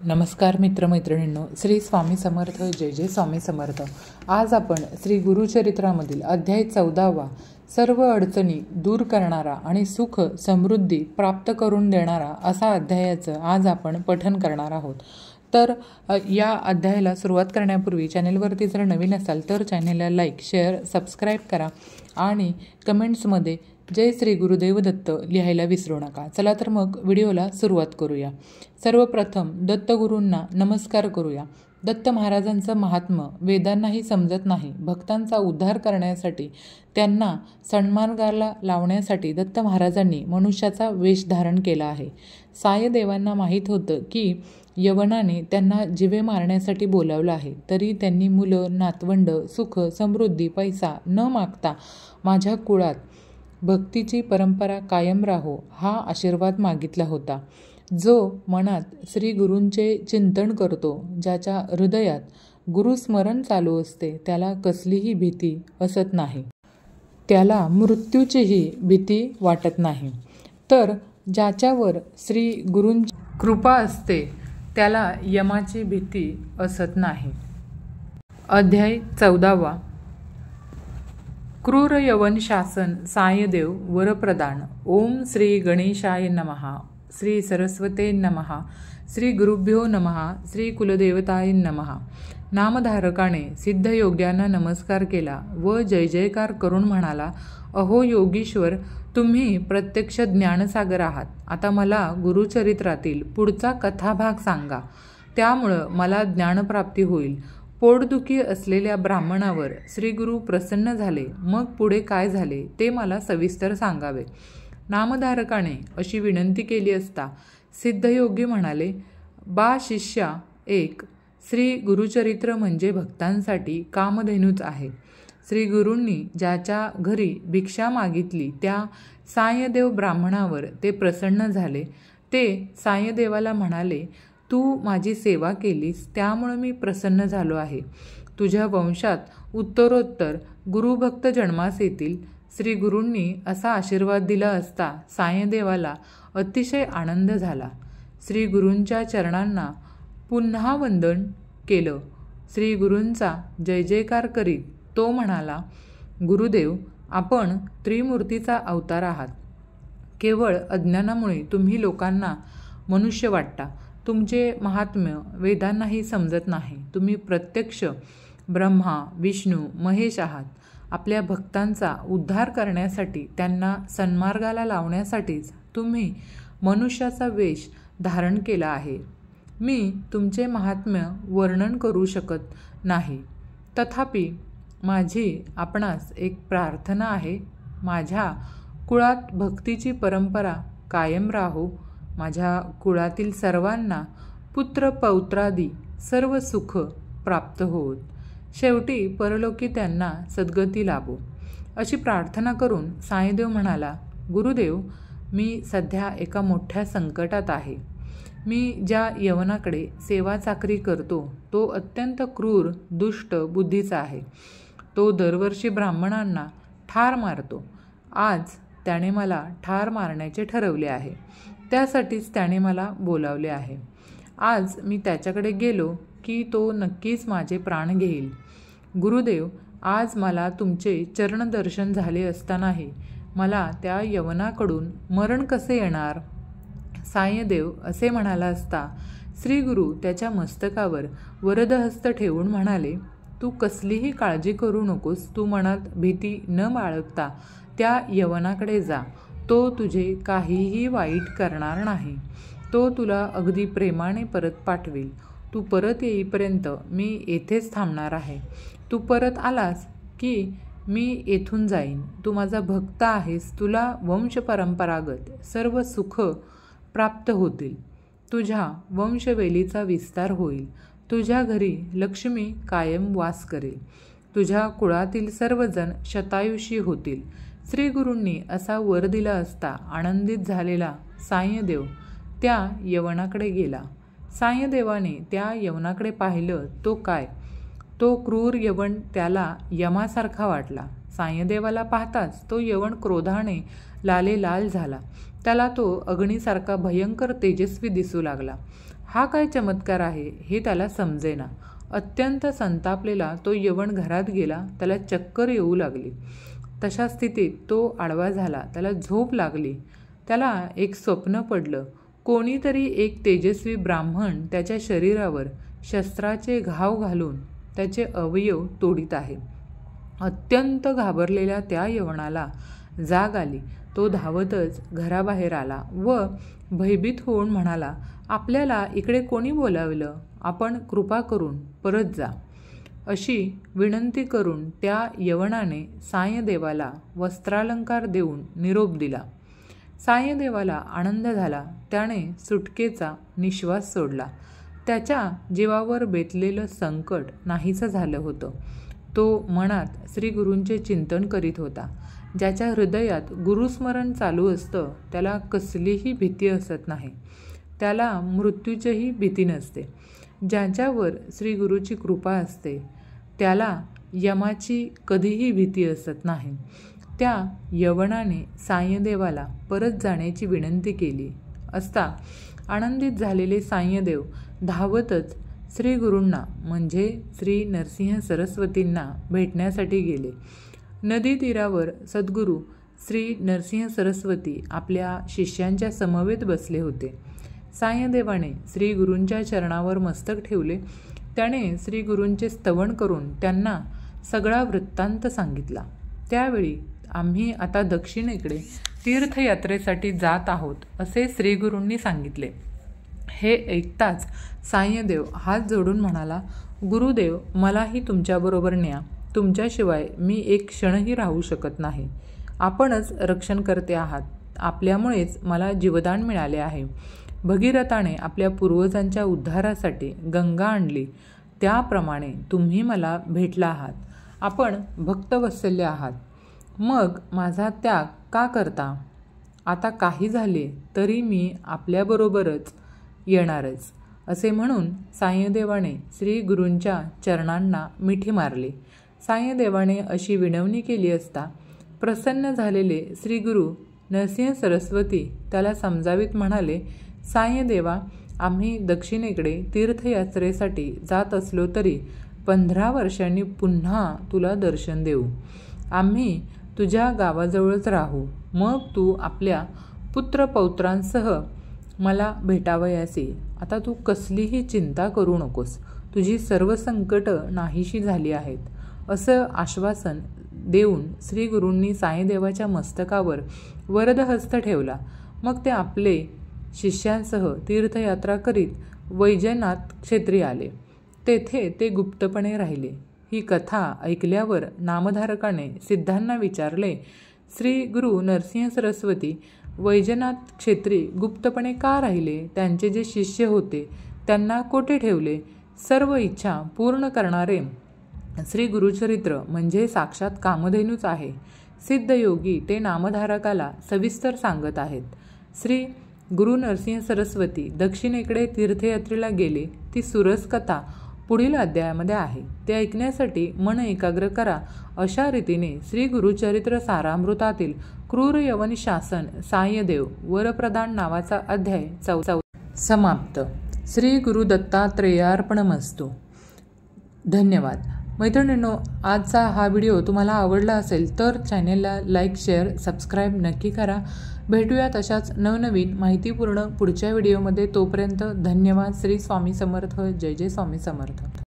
नमस्कार मित्रमैत्रिणींनो, श्री स्वामी समर्थ. जय जय स्वामी समर्थ. आज आपण श्री गुरुचरित्रामधील अध्याय 14वा, सर्व अडचणी दूर करणारा आणि सुख समृद्धी प्राप्त करून देणारा असा अध्यायाचं आज आपण पठन करणार आहोत. तर या अध्यायाला सुरुवात करण्यापूर्वी चॅनेलवरती जर नवीन असाल तर चॅनेलला लाईक, शेअर, सबस्क्राईब करा आणि कमेंट्समध्ये जय श्री गुरुदेव दत्त लिहायला विसरू नका. चला तर मग व्हिडिओला सुरुवात करूया. सर्वप्रथम दत्तगुरूंना नमस्कार करूया. दत्त महाराजांचं महात्म्य वेदांनाही समजत नाही. भक्तांचा उद्धार करण्यासाठी, त्यांना सन्मार्गाला लावण्यासाठी दत्त महाराजांनी मनुष्याचा वेश धारण केला आहे. सायदेवांना माहीत होतं की यवनाने त्यांना जिवे मारण्यासाठी बोलावलं आहे. तरी त्यांनी मुलं, नातवंड, सुख, समृद्धी, पैसा न मागता माझ्या कुळात भक्तीची परंपरा कायम राहो हा आशीर्वाद मागितला होता. जो मनात श्री गुरूंचे चिंतन करतो, ज्याच्या हृदयात गुरुस्मरण चालू असते, त्याला कसलीही भीती असत नाही. त्याला मृत्यूचीही भीती वाटत नाही. तर ज्याच्यावर श्री गुरूंची कृपा असते त्याला यमाची भीती असत नाही. अध्याय 14वा. क्रूर यवन शासन सायदेव वरप्रदान. ओम श्री गणेशाय नमः. श्री सरस्वते नमः. श्री गुरुभ्यो नमः. श्री कुलदेवताय नमः. नामधारकाने सिद्धयोग्यांना नमस्कार केला व जय जयकार करून म्हणाला, अहो योगीश्वर, तुम्ही प्रत्यक्ष ज्ञानसागर आहात. आता मला गुरुचरित्रातील पुढचा कथाभाग सांगा. त्यामुळं मला ज्ञानप्राप्ती होईल. पोटदुखी असलेल्या ब्राह्मणावर श्रीगुरु प्रसन्न झाले. मग पुढे काय झाले ते मला सविस्तर सांगावे. नामधारकाने अशी विनंती केली असता सिद्धयोगी म्हणाले, बा शिष्या एक, श्री गुरुचरित्र म्हणजे भक्तांसाठी कामधेनूच आहे. श्री गुरूंनी ज्याच्या घरी भिक्षा मागितली त्या सायदेव ब्राह्मणावर ते प्रसन्न झाले. ते सायदेवाला म्हणाले, तू माझी सेवा केलीस त्यामुळे मी प्रसन्न झालो आहे. तुझ्या वंशात उत्तरोत्तर गुरुभक्त जन्मास येतील. श्री गुरूंनी असा आशीर्वाद दिला असता सायदेवाला अतिशय आनंद झाला. श्री गुरूंच्या चरणांना पुन्हा वंदन केलं. श्री गुरूंचा जय जयकार करीत तो म्हणाला, गुरुदेव, आपण त्रिमूर्तीचा अवतार आहात. केवळ अज्ञानामुळे तुम्ही लोकांना मनुष्य वाटता. तुमचे महात्म्य वेदांनाही समजत नाही. तुम्ही प्रत्यक्ष ब्रह्मा, विष्णू, महेश आहात. आपल्या भक्तांचा उद्धार करण्यासाठी, त्यांना सन्मार्गाला लावण्यासाठीच तुम्ही मनुष्याचा वेश धारण केला आहे. मी तुमचे महात्म्य वर्णन करू शकत नाही. तथापि माझी आपणास एक प्रार्थना आहे. माझ्या कुळात भक्तीची परंपरा कायम राहो. माझ्या कुळातील सर्वांना पुत्र पौत्रादी सर्व सुख प्राप्त होत. शेवटी परलोकी त्यांना सद्गती लाभो. अशी प्रार्थना करून सायदेव म्हणाला, गुरुदेव, मी सध्या एका मोठ्या संकटात आहे. मी ज्या यवनाकडे सेवा चाकरी करतो तो अत्यंत क्रूर, दुष्ट बुद्धीचा आहे. तो दरवर्षी ब्राह्मणांना ठार मारतो. आज त्याने मला ठार मारण्याचे ठरवले आहे. त्यासाठीच त्याने मला बोलावले आहे. आज मी त्याच्याकडे गेलो की तो नक्कीच माझे प्राण घेईल. गुरुदेव, आज मला तुमचे चरणदर्शन झाले असतानाही मला त्या यवनाकडून मरण कसे येणार? सायदेव असे म्हणाला असता श्रीगुरु त्याच्या मस्तकावर वरदहस्त ठेवून म्हणाले, तू कसलीही काळजी करू नकोस. तू मनात भीती न बाळगता त्या यवनाकडे जा. तो तुझे काहीही वाईट करणार नाही. तो तुला अगदी प्रेमाने परत पाठवेल. तू परत येईपर्यंत मी येथेच थांबणार आहे. तू परत आलास की मी येथून जाईन. तू माझा भक्त आहेस. तुला वंशपरंपरागत सर्व सुख प्राप्त होतील. तुझ्या वंशवेलीचा विस्तार होईल. तुझ्या घरी लक्ष्मी कायम वास करेल. तुझ्या कुळातील सर्वजण शतायुषी होतील. श्रीगुरूंनी असा वर दिला असता आनंदित झालेला सायदेव त्या यवनाकडे गेला. सायदेवाने त्या यवनाकडे पाहिलं. तो काय? तो क्रूर यवन त्याला यमासारखा वाटला. सायदेवाला पाहताच तो यवन क्रोधाने लालेलाल झाला. त्याला तो अग्नीसारखा भयंकर तेजस्वी दिसू लागला. हा काय चमत्कार आहे हे त्याला समजेना. अत्यंत संतापलेला तो यवन घरात गेला. त्याला चक्कर येऊ लागली. तशा स्थितीत तो आडवा झाला. त्याला झोप लागली. त्याला एक स्वप्न पडलं. कोणीतरी एक तेजस्वी ब्राह्मण त्याच्या शरीरावर शस्त्राचे घाव घालून त्याचे अवयव तोडीत आहे. अत्यंत घाबरलेल्या त्या यवनाला जाग आली. तो धावतच घराबाहेर आला व भयभीत होऊन म्हणाला, आपल्याला इकडे कोणी बोलावलं? आपण कृपा करून परत जा. अशी विनंती करून त्या यवनाने सायदेवाला वस्त्रालंकार देऊन निरोप दिला. सायदेवाला आनंद झाला. त्याने सुटकेचा निश्वास सोडला. त्याच्या जीवावर बेतलेलं संकट नाहीसं झालं होतं. तो मनात श्रीगुरूंचे चिंतन करीत होता. ज्याच्या हृदयात गुरुस्मरण चालू असतं त्याला कसलीही भीती असत नाही. त्याला मृत्यूचीही भीती नसते. ज्याच्यावर श्रीगुरूची कृपा असते त्याला यमाची कधीही भीती असत नाही. त्या यवनाने सायदेवाला परत जाण्याची विनंती केली असता आनंदित झालेले सायदेव धावतच श्रीगुरूंना म्हणजे श्री नरसिंह सरस्वतींना भेटण्यासाठी गेले. नदी तीरावर सद्गुरू श्री नरसिंह सरस्वती आपल्या शिष्यांच्या समवेत बसले होते. सायदेवाने श्रीगुरूंच्या चरणावर मस्तक ठेवले. त्याने श्रीगुरूंचे स्तवन करून त्यांना सगळा वृत्तांत सांगितला. त्यावेळी आम्ही आता दक्षिणेकडे तीर्थयात्रेसाठी जात आहोत असे श्रीगुरूंनी सांगितले. हे ऐकताच सायदेव हात जोडून म्हणाला, गुरुदेव मलाही तुमच्याबरोबर न्या. तुमच्याशिवाय मी एक क्षणही राहू शकत नाही. आपणच रक्षणकर्ते आहात. आपल्यामुळेच मला जीवदान मिळाले आहे. भगीरथाने आपल्या पूर्वजांच्या उद्धारासाठी गंगा आणली त्याप्रमाणे तुम्ही मला भेटला आहात. आपण भक्तवत्सल्य आहात. मग माझा त्याग का करता? आता काही झाले तरी मी आपल्याबरोबरच येणारच असे म्हणून सायदेवाने श्रीगुरूंच्या चरणांना मिठी मारली. सायदेवाने अशी विनवणी केली असता प्रसन्न झालेले श्रीगुरू नरसिंह सरस्वती त्याला समजावीत म्हणाले, सायदेवा, आम्ही दक्षिणेकडे तीर्थयात्रेसाठी जात असलो तरी 15 वर्षांनी पुन्हा तुला दर्शन देऊ. आम्ही तुझ्या गावाजवळच राहू. मग तू आपल्या पुत्रपौत्रांसह मला भेटावयास ये. आता तू कसलीही चिंता करू नकोस. तुझी सर्व संकटं नाहीशी झाली आहेत असं आश्वासन देऊन श्रीगुरूंनी सायदेवाच्या मस्तकावर वरदहस्त ठेवला. मग ते आपले शिष्यांसह तीर्थयात्रा करीत वैजनाथ क्षेत्री आले. तेथे ते गुप्तपणे राहिले. ही कथा ऐकल्यावर नामधारकाने सिद्धांना विचारले, श्री गुरु नरसिंह सरस्वती वैजनाथ क्षेत्री गुप्तपणे का राहिले? त्यांचे जे शिष्य होते त्यांना कोठे ठेवले? सर्व इच्छा पूर्ण करणारे श्री गुरुचरित्र म्हणजे साक्षात कामधेनूच आहे. सिद्धयोगी ते नामधारकाला सविस्तर सांगत आहेत. श्री गुरु नरसिंह सरस्वती दक्षिणेकडे तीर्थयात्रेला गेले ती सुरस कथा पुढील अध्यायामध्ये आहे. ते ऐकण्यासाठी मन एकाग्र करा. अशा रीतीने श्री गुरुचरित्र सारामृतातील क्रूर यवन शासन सायदेव वरप्रदान नावाचा अध्याय 14 समाप्त. श्री गुरु दत्तात्रेयार्पणमस्तु. धन्यवाद. मैत्रिणींनो, आजचा हा व्हिडिओ तुम्हाला आवडला असेल तर चॅनेलला लाईक, शेअर, सबस्क्राईब नक्की करा. भेटूयात अशाच नवनवीन माहितीपूर्ण पुढच्या व्हिडिओमध्ये. तोपर्यंत धन्यवाद. श्री स्वामी समर्थ. जय जय स्वामी समर्थ.